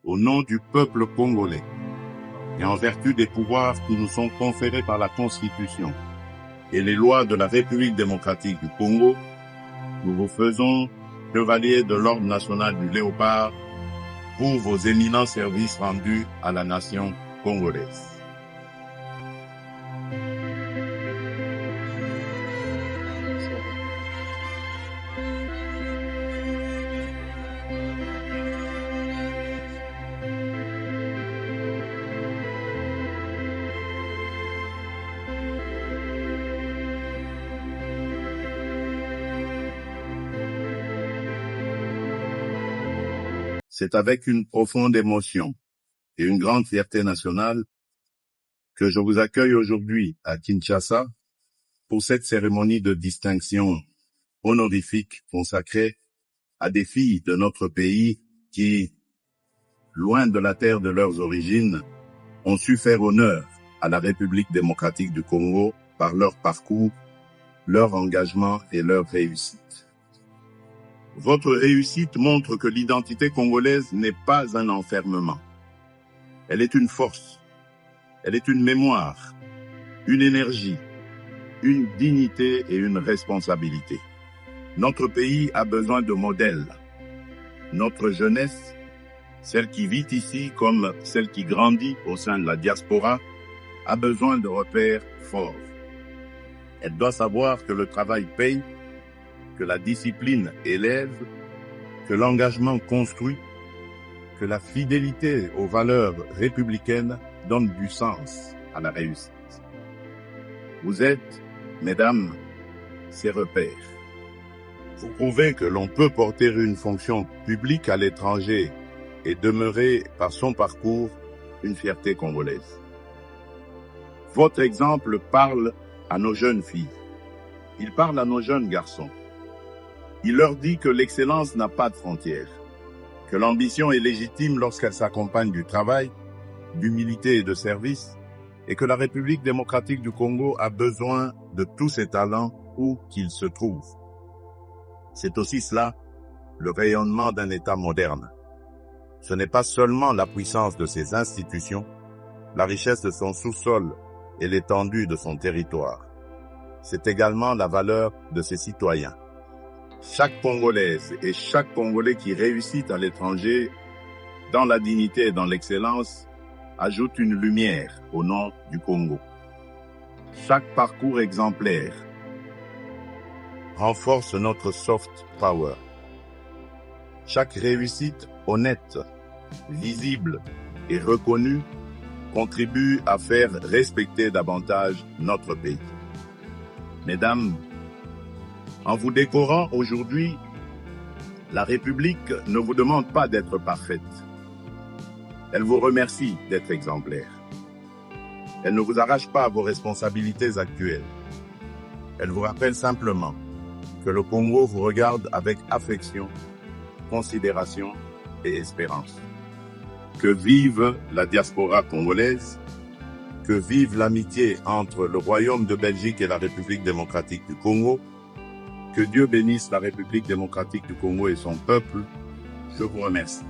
au nom du peuple congolais et en vertu des pouvoirs qui nous sont conférés par la Constitution et les lois de la République démocratique du Congo, nous vous faisons chevalier de l'Ordre national du Léopard pour vos éminents services rendus à la nation congolaise. C'est avec une profonde émotion et une grande fierté nationale que je vous accueille aujourd'hui à Kinshasa pour cette cérémonie de distinction honorifique consacrée à des filles de notre pays qui, loin de la terre de leurs origines, ont su faire honneur à la République démocratique du Congo par leur parcours, leur engagement et leur réussite. Votre réussite montre que l'identité congolaise n'est pas un enfermement. Elle est une force, elle est une mémoire, une énergie, une dignité et une responsabilité. Notre pays a besoin de modèles. Notre jeunesse, celle qui vit ici comme celle qui grandit au sein de la diaspora, a besoin de repères forts. Elle doit savoir que le travail paye, que la discipline élève, que l'engagement construit, que la fidélité aux valeurs républicaines donne du sens à la réussite. Vous êtes, mesdames, ces repères. Vous prouvez que l'on peut porter une fonction publique à l'étranger et demeurer par son parcours une fierté congolaise. Votre exemple parle à nos jeunes filles. Il parle à nos jeunes garçons. Il leur dit que l'excellence n'a pas de frontières, que l'ambition est légitime lorsqu'elle s'accompagne du travail, d'humilité et de service, et que la République démocratique du Congo a besoin de tous ses talents où qu'ils se trouvent. C'est aussi cela, le rayonnement d'un État moderne. Ce n'est pas seulement la puissance de ses institutions, la richesse de son sous-sol et l'étendue de son territoire. C'est également la valeur de ses citoyens. Chaque Congolaise et chaque Congolais qui réussit à l'étranger, dans la dignité et dans l'excellence, ajoute une lumière au nom du Congo. Chaque parcours exemplaire renforce notre soft power. Chaque réussite honnête, visible et reconnue contribue à faire respecter davantage notre pays. Mesdames, en vous décorant aujourd'hui, la République ne vous demande pas d'être parfaite. Elle vous remercie d'être exemplaire. Elle ne vous arrache pas à vos responsabilités actuelles. Elle vous rappelle simplement que le Congo vous regarde avec affection, considération et espérance. Que vive la diaspora congolaise, que vive l'amitié entre le Royaume de Belgique et la République démocratique du Congo, que Dieu bénisse la République démocratique du Congo et son peuple. Je vous remercie.